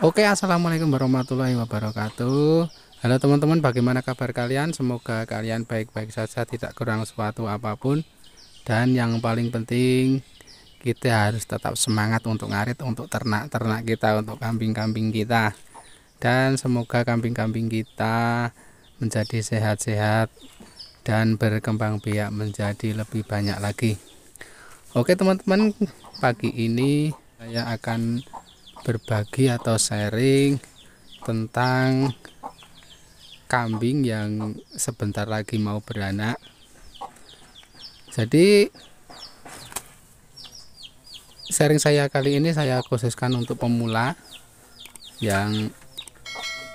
Oke, assalamualaikum warahmatullahi wabarakatuh. Halo teman-teman, bagaimana kabar kalian? Semoga kalian baik-baik saja, tidak kurang suatu apapun. Dan yang paling penting, kita harus tetap semangat untuk ngarit, untuk ternak-ternak kita, untuk kambing-kambing kita. Dan semoga kambing-kambing kita menjadi sehat-sehat dan berkembang biak menjadi lebih banyak lagi. Oke teman-teman, pagi ini saya akan berbagi atau sharing tentang kambing yang sebentar lagi mau beranak. Jadi sharing saya kali ini saya khususkan untuk pemula yang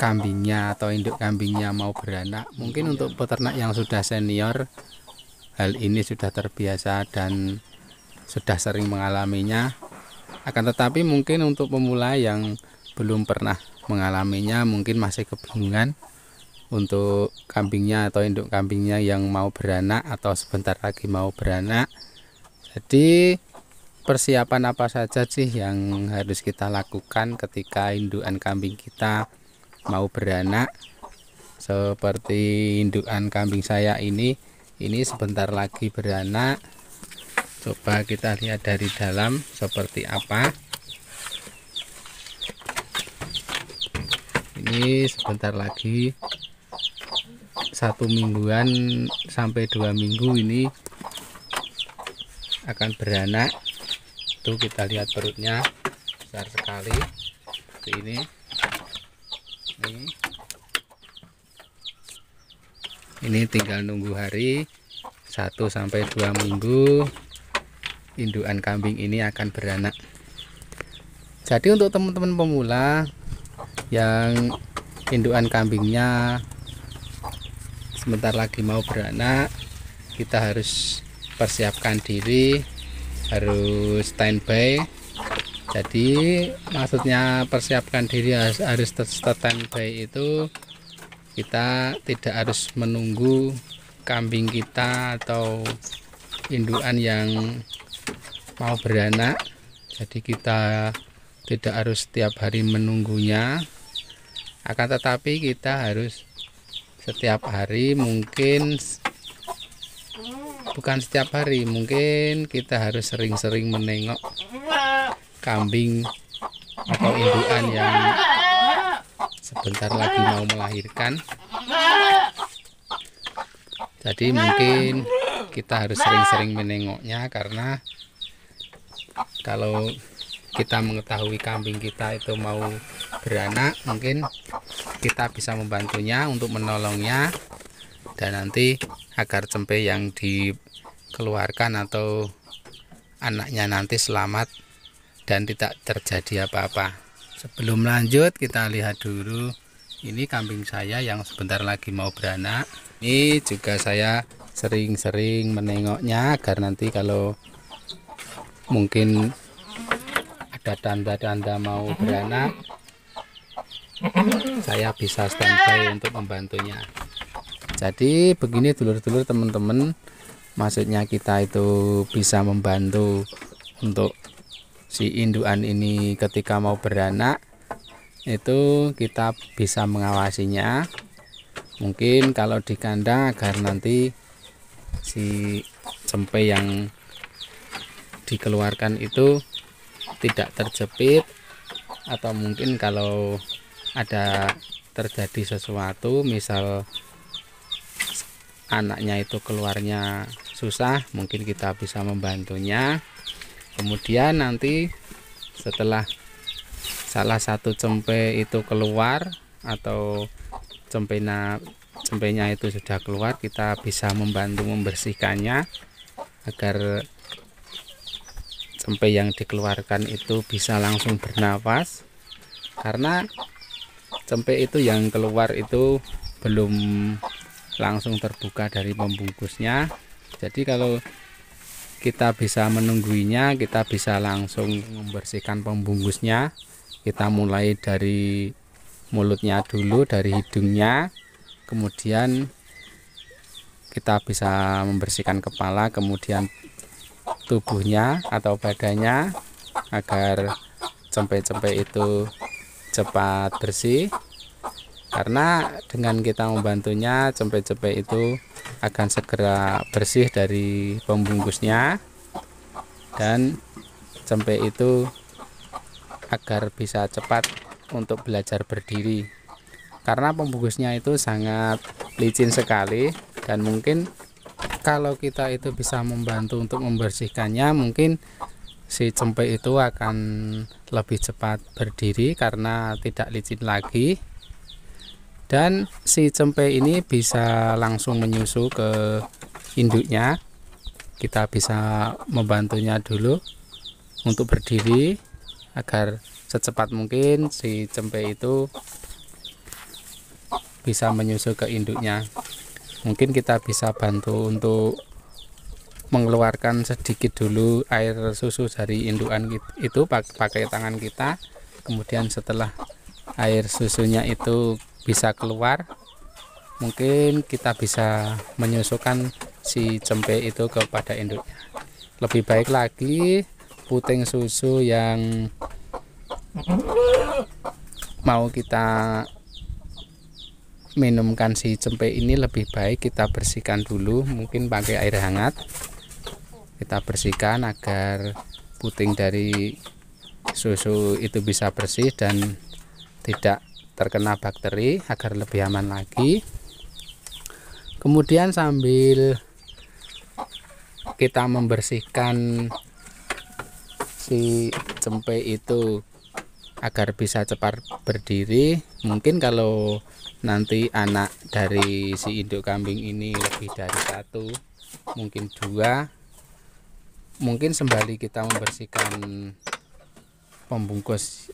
kambingnya atau induk kambingnya mau beranak. Mungkin untuk peternak yang sudah senior hal ini sudah terbiasa dan sudah sering mengalaminya. Akan tetapi mungkin untuk pemula yang belum pernah mengalaminya mungkin masih kebingungan untuk kambingnya atau induk kambingnya yang mau beranak atau sebentar lagi mau beranak. Jadi persiapan apa saja sih yang harus kita lakukan ketika indukan kambing kita mau beranak? Seperti indukan kambing saya ini sebentar lagi beranak. Coba kita lihat dari dalam seperti apa. Ini sebentar lagi 1 mingguan sampai 2 minggu ini akan beranak. Tuh kita lihat perutnya besar sekali seperti ini. Ini tinggal nunggu hari 1 sampai 2 minggu indukan kambing ini akan beranak. Jadi untuk teman-teman pemula yang indukan kambingnya sebentar lagi mau beranak, kita harus persiapkan diri, harus standby. Jadi maksudnya persiapkan diri harus standby itu kita tidak harus menunggu kambing kita atau indukan yang mau beranak. Jadi kita tidak harus setiap hari menunggunya, akan tetapi kita harus setiap hari, mungkin bukan setiap hari, mungkin kita harus sering-sering menengok kambing atau indukan yang sebentar lagi mau melahirkan. Jadi mungkin kita harus sering-sering menengoknya, karena kalau kita mengetahui kambing kita itu mau beranak, mungkin kita bisa membantunya untuk menolongnya, dan nanti agar cempe yang dikeluarkan atau anaknya nanti selamat dan tidak terjadi apa-apa. Sebelum lanjut kita lihat dulu ini kambing saya yang sebentar lagi mau beranak. Ini juga saya sering-sering menengoknya agar nanti kalau mungkin ada tanda-tanda mau beranak, saya bisa standby untuk membantunya. Jadi begini dulur-dulur, teman-teman, maksudnya kita itu bisa membantu untuk si indukan ini ketika mau beranak, itu kita bisa mengawasinya. Mungkin kalau di kandang agar nanti si cempe yang dikeluarkan itu tidak terjepit, atau mungkin kalau ada terjadi sesuatu, misal anaknya itu keluarnya susah, mungkin kita bisa membantunya. Kemudian nanti setelah salah satu cempe itu keluar atau cempenya itu sudah keluar, kita bisa membantu membersihkannya agar cempe yang dikeluarkan itu bisa langsung bernapas. Karena cempe itu yang keluar itu belum langsung terbuka dari pembungkusnya. Jadi kalau kita bisa menungguinya, kita bisa langsung membersihkan pembungkusnya. Kita mulai dari mulutnya dulu, dari hidungnya, kemudian kita bisa membersihkan kepala, kemudian tubuhnya atau badannya, agar cempe-cempe itu cepat bersih, karena dengan kita membantunya cempe-cempe itu akan segera bersih dari pembungkusnya, dan cempe itu agar bisa cepat untuk belajar berdiri, karena pembungkusnya itu sangat licin sekali. Dan mungkin kalau kita itu bisa membantu untuk membersihkannya, mungkin si cempe itu akan lebih cepat berdiri karena tidak licin lagi. Dan si cempe ini bisa langsung menyusu ke induknya. Kita bisa membantunya dulu untuk berdiri agar secepat mungkin si cempe itu bisa menyusu ke induknya. Mungkin kita bisa bantu untuk mengeluarkan sedikit dulu air susu dari indukan itu pakai tangan kita. Kemudian setelah air susunya itu bisa keluar, mungkin kita bisa menyusukan si cempe itu kepada induknya. Lebih baik lagi puting susu yang mau kita minumkan si cempe ini, lebih baik kita bersihkan dulu, mungkin pakai air hangat. Kita bersihkan agar puting dari susu itu bisa bersih dan tidak terkena bakteri, agar lebih aman lagi. Kemudian sambil kita membersihkan si cempe itu agar bisa cepat berdiri, mungkin kalau nanti anak dari si induk kambing ini lebih dari satu, mungkin dua, mungkin sembari kita membersihkan pembungkus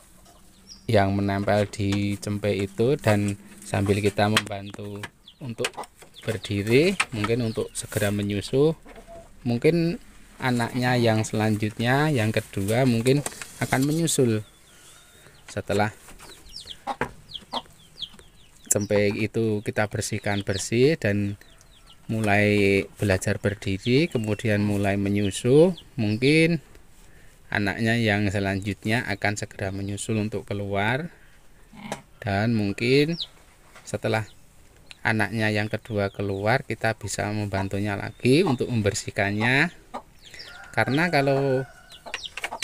yang menempel di cempe itu dan sambil kita membantu untuk berdiri, mungkin untuk segera menyusu, mungkin anaknya yang selanjutnya, yang kedua, mungkin akan menyusul setelah cempe itu kita bersihkan bersih dan mulai belajar berdiri, kemudian mulai menyusu. Mungkin anaknya yang selanjutnya akan segera menyusul untuk keluar, dan mungkin setelah anaknya yang kedua keluar, kita bisa membantunya lagi untuk membersihkannya. Karena kalau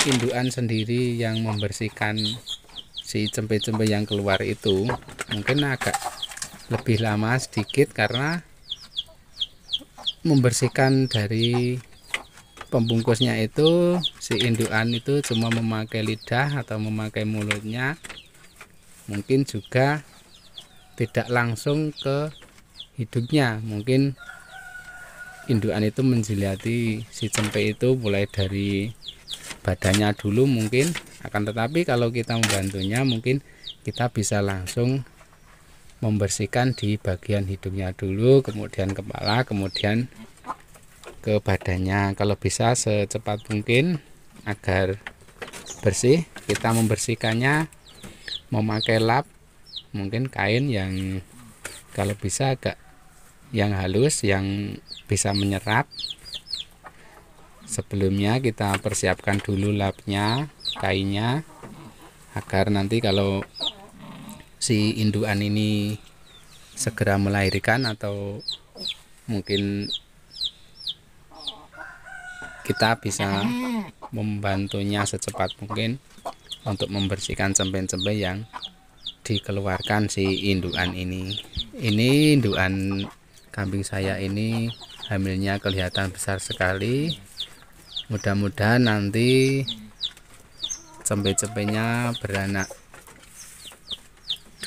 indukan sendiri yang membersihkan si cempe-cempe yang keluar itu mungkin agak lebih lama sedikit, karena membersihkan dari pembungkusnya itu si indukan itu cuma memakai lidah atau memakai mulutnya, mungkin juga tidak langsung ke hidungnya. Mungkin indukan itu menjilati si cempe itu mulai dari badannya dulu mungkin, akan tetapi kalau kita membantunya mungkin kita bisa langsung membersihkan di bagian hidungnya dulu, kemudian kepala, kemudian ke badannya. Kalau bisa secepat mungkin agar bersih, kita membersihkannya memakai lap, mungkin kain yang kalau bisa agak yang halus, yang bisa menyerap. Sebelumnya kita persiapkan dulu lapnya, kainnya, agar nanti kalau si indukan ini segera melahirkan atau mungkin kita bisa membantunya secepat mungkin untuk membersihkan cempe-cempe yang dikeluarkan si indukan ini. Ini indukan kambing saya ini hamilnya kelihatan besar sekali. Mudah-mudahan nanti cempe-cempenya beranak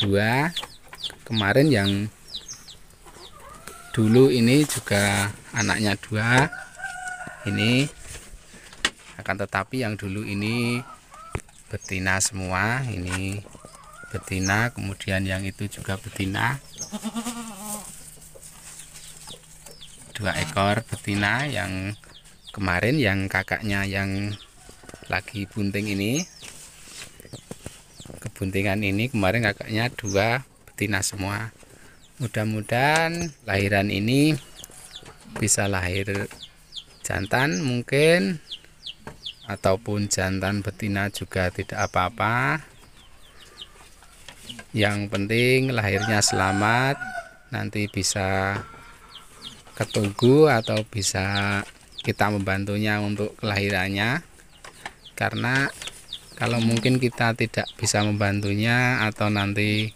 dua. Kemarin yang dulu ini juga anaknya dua, ini akan tetapi yang dulu ini betina semua. Ini betina, kemudian yang itu juga betina, 2 ekor betina. Yang kemarin yang kakaknya yang lagi bunting ini, kebuntingan ini kemarin kakaknya 2 betina semua. Mudah-mudahan lahiran ini bisa lahir jantan mungkin, ataupun jantan betina juga tidak apa-apa. Yang penting lahirnya selamat, nanti bisa ketunggu atau bisa kita membantunya untuk kelahirannya. Karena kalau mungkin kita tidak bisa membantunya atau nanti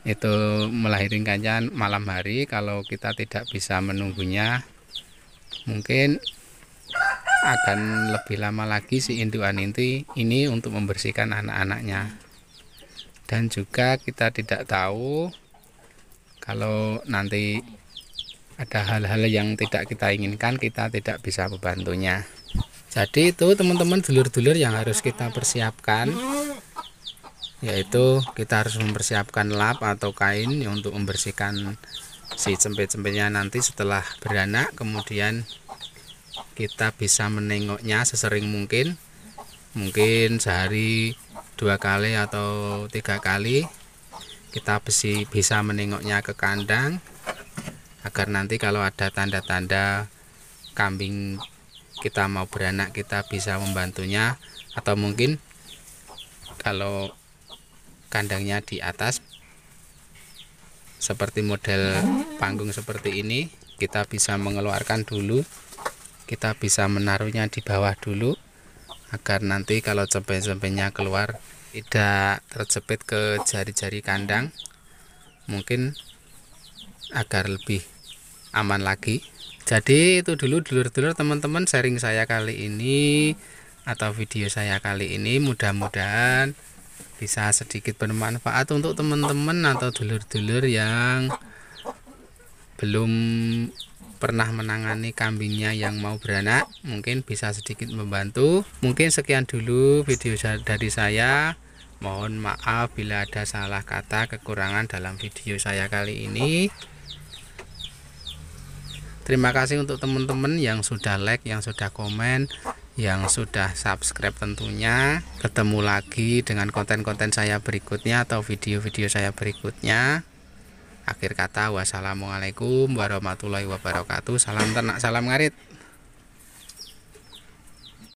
itu melahirkannya malam hari, kalau kita tidak bisa menunggunya, mungkin akan lebih lama lagi si induan ini untuk membersihkan anak-anaknya. Dan juga kita tidak tahu kalau nanti ada hal-hal yang tidak kita inginkan, kita tidak bisa membantunya. Jadi itu teman-teman, dulur-dulur yang harus kita persiapkan, yaitu kita harus mempersiapkan lap atau kain untuk membersihkan si cempe-cempenya nanti setelah beranak. Kemudian kita bisa menengoknya sesering mungkin sehari 2 kali atau 3 kali kita bisa menengoknya ke kandang, agar nanti kalau ada tanda-tanda kambing kita mau beranak kita bisa membantunya. Atau mungkin kalau kandangnya di atas seperti model panggung seperti ini, kita bisa mengeluarkan dulu, kita bisa menaruhnya di bawah dulu, agar nanti kalau cempe-cempenya keluar tidak terjepit ke jari-jari kandang, mungkin agar lebih aman lagi. Jadi itu dulu dulur-dulur teman-teman sharing saya kali ini atau video saya kali ini, mudah-mudahan bisa sedikit bermanfaat untuk teman-teman atau dulur-dulur yang belum pernah menangani kambingnya yang mau beranak, mungkin bisa sedikit membantu. Mungkin sekian dulu video dari saya. Mohon maaf bila ada salah kata, kekurangan dalam video saya kali ini. Terima kasih untuk teman-teman yang sudah like, yang sudah komen, yang sudah subscribe tentunya. Ketemu lagi dengan konten-konten saya berikutnya atau video-video saya berikutnya. Akhir kata, wassalamualaikum warahmatullahi wabarakatuh. Salam ternak, salam ngarit.